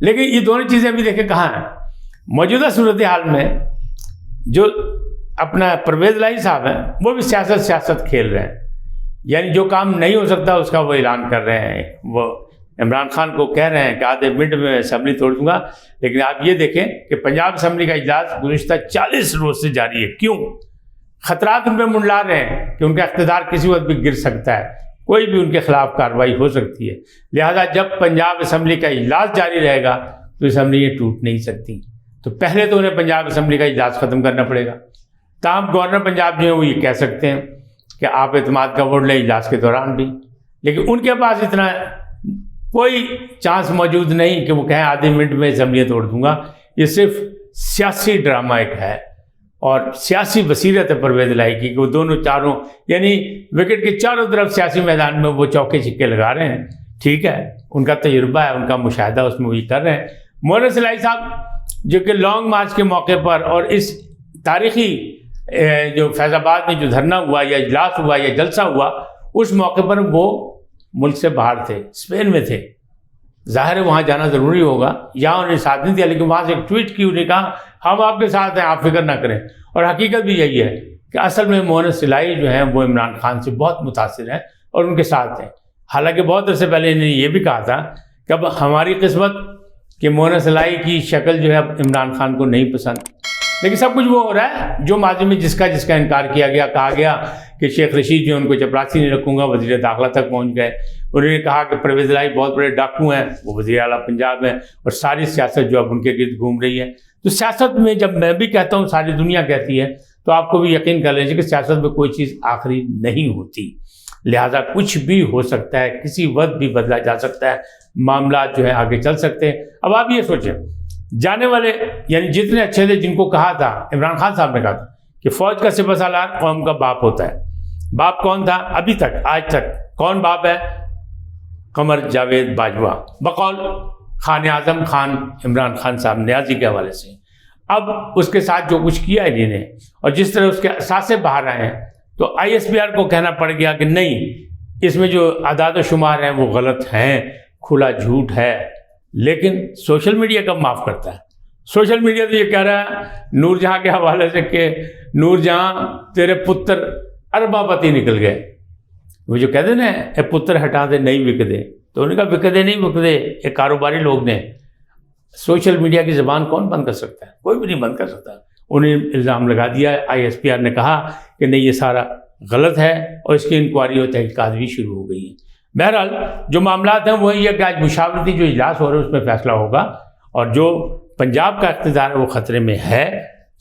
لیکن یہ دونوں چیزیں ابھی دیکھیں کہاں ہیں. موجودہ صورتحال میں جو اپنا پرویز الہی صاحب ہیں وہ بھی سیاست کھیل رہے ہیں. یعنی جو کام نہیں ہو سکتا اس کا وہ اعلان کر رہے ہیں. وہ عمران خان کو کہہ رہے ہیں کہ آدھے منٹ میں اسمبلی توڑ دوں گا. لیکن آپ یہ دیکھیں کہ پنجاب اسمبلی کا اجلاس گزشتہ 40 روز سے جاری ہے. کیوں؟ خطرات ان پہ منڈلا رہے ہیں کہ ان کا اقتدار کسی وقت بھی گر سکتا ہے, کوئی بھی ان کے خلاف کارروائی ہو سکتی ہے. لہذا جب پنجاب اسمبلی کا اجلاس جاری رہے گا تو اسمبلی یہ ٹوٹ نہیں سکتی. تو پہلے تو انہیں پنجاب اسمبلی کا اجلاس ختم کرنا پڑے گا. تاہم گورنر پنجاب جو ہیں وہ یہ کہہ سکتے ہیں کہ آپ اعتماد کا ووٹ لیں اجلاس کے دوران بھی. لیکن ان کے پاس اتنا کوئی چانس موجود نہیں کہ وہ کہیں آدھے منٹ میں اسمبلی توڑ دوں گا. یہ صرف سیاسی ڈرامہ ایک ہے اور سیاسی بصیرت ہے پرویز الہی کی کہ وہ دونوں چاروں یعنی وکٹ کے چاروں طرف سیاسی میدان میں وہ چوکے چھکے لگا رہے ہیں. ٹھیک ہے, ان کا تجربہ ہے, ان کا مشاہدہ, اس میں وہی کر رہے ہیں. مونس الہی صاحب جو کہ لانگ مارچ کے موقع پر اور اس تاریخی جو فیض آباد میں جو دھرنا ہوا یا اجلاس ہوا یا جلسہ ہوا اس موقع پر وہ ملک سے باہر تھے, اسپین میں تھے. ظاہر ہے وہاں جانا ضروری ہوگا, یہاں انہیں ساتھ نہیں دیا, لیکن وہاں سے ایک ٹویٹ کی, انہیں کہا ہم آپ کے ساتھ ہیں, آپ فکر نہ کریں. اور حقیقت بھی یہی ہے کہ اصل میں مونس الہی جو ہیں وہ عمران خان سے بہت متاثر ہیں اور ان کے ساتھ ہیں. حالانکہ بہت عرصے پہلے انہوں نے یہ بھی کہا تھا کہ اب ہماری قسمت کہ مونس الہی کی شکل جو ہے اب عمران خان کو نہیں پسند. لیکن سب کچھ وہ ہو رہا ہے جو ماضی میں جس کا انکار کیا گیا. کہا گیا کہ شیخ رشید جو ان کو چپراسی نہیں رکھوں گا, وزیر داخلہ تک پہنچ گئے. انہوں نے کہا کہ پرویز الہی بہت بڑے ڈاکو ہیں, وہ وزیر اعلیٰ پنجاب ہیں, اور ساری سیاست جو اب ان کے گرد گھوم رہی ہے. تو سیاست میں جب میں بھی کہتا ہوں ساری دنیا کہتی ہے تو آپ کو بھی یقین کر لیجیے کہ سیاست میں کوئی چیز آخری نہیں ہوتی. لہٰذا کچھ بھی ہو سکتا ہے, کسی وقت بھی بدلا جا سکتا ہے, معاملات جو ہے آگے چل سکتے ہیں. اب آپ یہ سوچیں جانے والے یعنی جتنے اچھے تھے جن کو کہا تھا عمران خان صاحب نے کہا تھا کہ فوج کا سپہ سالار قوم کا باپ ہوتا ہے. باپ کون تھا ابھی تک آج تک؟ کون باپ ہے؟ قمر جاوید باجوہ بقول خان اعظم خان عمران خان صاحب نیازی کے حوالے سے. اب اس کے ساتھ جو کچھ کیا انہوں نے اور جس طرح اس کے اثاثے باہر آئے ہیں تو ISPR کو کہنا پڑ گیا کہ نہیں اس میں جو اعداد و شمار ہیں وہ غلط ہیں, کھلا جھوٹ ہے. لیکن سوشل میڈیا کب معاف کرتا ہے؟ سوشل میڈیا تو یہ کہہ رہا ہے نور جہاں کے حوالے سے کہ نور جہاں تیرے پتر اربا پتی نکل گئے. وہ جو کہتے نا اے پتر ہٹا دے نہیں وک دے, تو انہوں نے کہا وک دے نہیں وک دے, یہ کاروباری لوگ نے. سوشل میڈیا کی زبان کون بند کر سکتا ہے؟ کوئی بھی نہیں بند کر سکتا. انہیں الزام لگا دیا. ISPR نے کہا کہ نہیں یہ سارا غلط ہے اور اس کی انکوائری اور تحقیقات بھی شروع ہو گئی ہیں. بہرحال جو معاملات ہیں وہی ہے کہ آج مشاورتی جو اجلاس ہو رہا ہے اس میں فیصلہ ہوگا, اور جو پنجاب کا اقتدار ہے وہ خطرے میں ہے.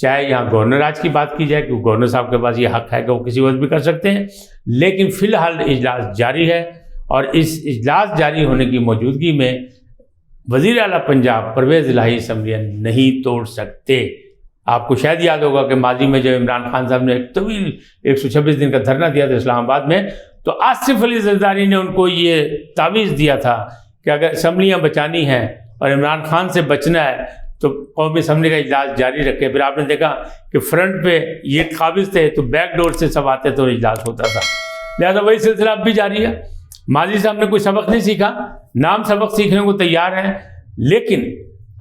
چاہے یہاں گورنر آج کی بات کی جائے کہ گورنر صاحب کے پاس یہ حق ہے کہ وہ کسی وقت بھی کر سکتے ہیں, لیکن فی الحال اجلاس جاری ہے. اور اس اجلاس جاری ہونے کی موجودگی میں وزیر اعلیٰ پنجاب پرویز الہی اسمبلیاں نہیں توڑ سکتے. آپ کو شاید یاد ہوگا کہ ماضی میں جب عمران خان صاحب نے ایک طویل 126 دن کا دھرنا دیا تھا اسلام آباد میں, تو آصف علی زرداری نے ان کو یہ تعویذ دیا تھا کہ اگر اسمبلیاں بچانی ہیں اور عمران خان سے بچنا ہے تو قومی اسمبلی کا اجلاس جاری رکھے. پھر آپ نے دیکھا کہ فرنٹ پہ یہ قابض تھے تو بیک ڈور سے سب آتے تو اجلاس ہوتا تھا. لہٰذا وہی سلسلہ اب بھی جاری ہے. ماضی سے ہم نے کوئی سبق نہیں سیکھا, نام سبق سیکھنے کو تیار ہیں, لیکن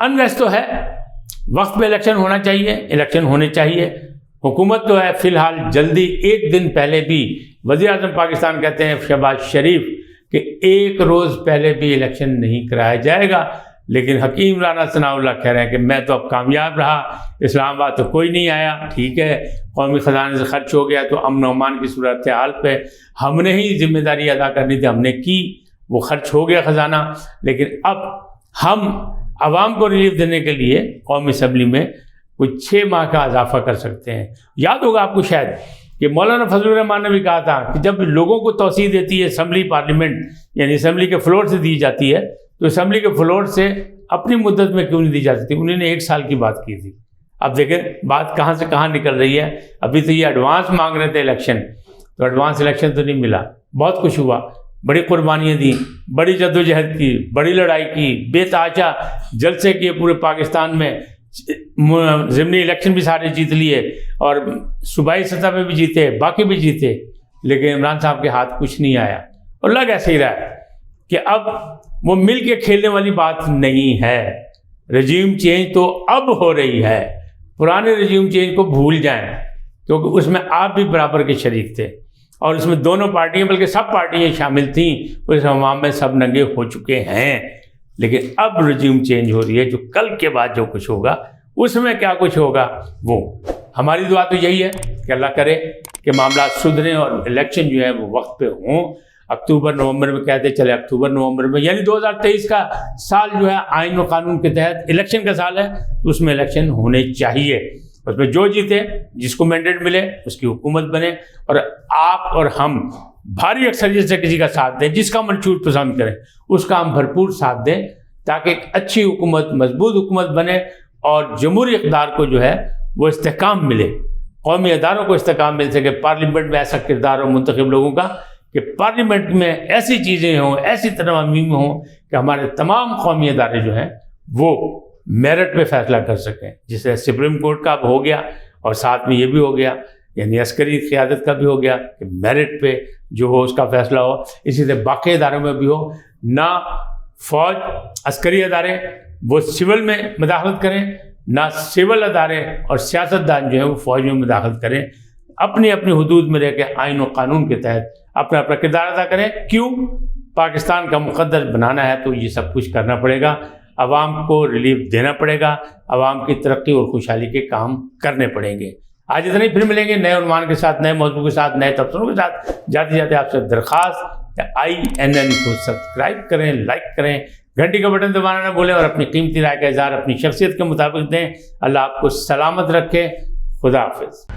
انریسٹ تو ہے. وقت پہ الیکشن ہونا چاہیے, الیکشن ہونے چاہیے. حکومت تو ہے فی الحال جلدی ایک دن پہلے بھی وزیر اعظم پاکستان کہتے ہیں شہباز شریف کہ ایک روز پہلے بھی الیکشن نہیں کرایا جائے گا. لیکن حکیم رانا ثناء اللہ کہہ رہے ہیں کہ میں تو اب کامیاب رہا, اسلام آباد تو کوئی نہیں آیا. ٹھیک ہے, قومی خزانے سے خرچ ہو گیا تو امن و امان کی صورتحال پہ ہم نے ہی ذمہ داری ادا کرنی تھی, ہم نے کی, وہ خرچ ہو گیا خزانہ. لیکن اب ہم عوام کو ریلیف دینے کے لیے قومی اسمبلی میں کچھ 6 ماہ کا اضافہ کر سکتے ہیں. یاد ہوگا آپ کو شاید کہ مولانا فضل الرحمان نے بھی کہا تھا کہ جب لوگوں کو توسیع دیتی ہے اسمبلی پارلیمنٹ یعنی اسمبلی کے فلور سے دی جاتی ہے تو اسمبلی کے فلور سے اپنی مدت میں کیوں نہیں دی جاتی تھی؟ انہوں نے 1 سال کی بات کی تھی. اب دیکھیں بات کہاں سے کہاں نکل رہی ہے. ابھی تو یہ ایڈوانس مانگ رہے تھے الیکشن, تو ایڈوانس الیکشن تو نہیں ملا. بہت کچھ ہوا, بڑی قربانیاں دیں, بڑی جدوجہد کی, بڑی لڑائی کی, بے تحاشا جلسے کیے پورے پاکستان میں, ضمنی الیکشن بھی سارے جیت لیے اور صوبائی سطح پہ بھی جیتے, باقی بھی جیتے. لیکن عمران صاحب کے ہاتھ کچھ نہیں آیا اور لگ ایسے ہی رہا ہے کہ اب وہ مل کے کھیلنے والی بات نہیں ہے. رجیم چینج تو اب ہو رہی ہے، پرانے رجیم چینج کو بھول جائیں، کیونکہ اس میں آپ بھی برابر کے شریک تھے اور اس میں دونوں پارٹیاں بلکہ سب پارٹیاں شامل تھیں، اس عوام میں سب ننگے ہو چکے ہیں۔ لیکن اب رجیم چینج ہو رہی ہے، جو کل کے بعد جو کچھ ہوگا اس میں کیا کچھ ہوگا وہ ہماری دعا تو یہی ہے کہ اللہ کرے کہ معاملات سدھریں اور الیکشن جو ہے وہ وقت پہ ہوں۔ اکتوبر نومبر میں کہتے چلے اکتوبر نومبر میں، یعنی 2023 کا سال جو ہے آئین و قانون کے تحت الیکشن کا سال ہے، تو اس میں الیکشن ہونے چاہیے، اس میں جو جیتے جس کو مینڈیٹ ملے اس کی حکومت بنے، اور آپ اور ہم بھاری اکثریت سے کسی کا ساتھ دیں، جس کا منشور پسند کریں اس کا ہم بھرپور ساتھ دیں، تاکہ ایک اچھی حکومت، مضبوط حکومت بنے اور جمہوری اقدار کو جو ہے وہ استحکام ملے، قومی اداروں کو استحکام مل سکے، پارلیمنٹ میں ایسا کردار ہو منتخب لوگوں کا کہ پارلیمنٹ میں ایسی چیزیں ہوں، ایسی ترامیم ہوں کہ ہمارے تمام قومی ادارے جو ہیں وہ میرٹ پہ فیصلہ کر سکیں، جسے سپریم کورٹ کا اب ہو گیا اور ساتھ میں یہ بھی ہو گیا، یعنی عسکری قیادت کا بھی ہو گیا کہ میرٹ پہ جو ہو اس کا فیصلہ ہو۔ اسی طرح باقی اداروں میں بھی ہو، نہ فوج عسکری ادارے وہ سول میں مداخلت کریں، نہ سول ادارے اور سیاستدان جو ہیں وہ فوج میں مداخلت کریں، اپنی اپنی حدود میں رہ کے آئین و قانون کے تحت اپنا اپنا کردار ادا کریں۔ کیوں؟ پاکستان کا مقدس بنانا ہے تو یہ سب کچھ کرنا پڑے گا، عوام کو ریلیف دینا پڑے گا، عوام کی ترقی اور خوشحالی کے کام کرنے پڑیں گے۔ آج اتنے ہی، پھر ملیں گے نئے عنوان کے ساتھ، نئے موضوع کے ساتھ، نئے تبصروں کے ساتھ۔ جاتے جاتے آپ سے درخواست کہ INN کو سبسکرائب کریں، لائک کریں، گھنٹی کا بٹن دبانا نہ بھولیں، اور اپنی قیمتی رائے کا اظہار اپنی شخصیت کے مطابق دیں۔ اللہ آپ کو سلامت رکھے۔ خدا حافظ۔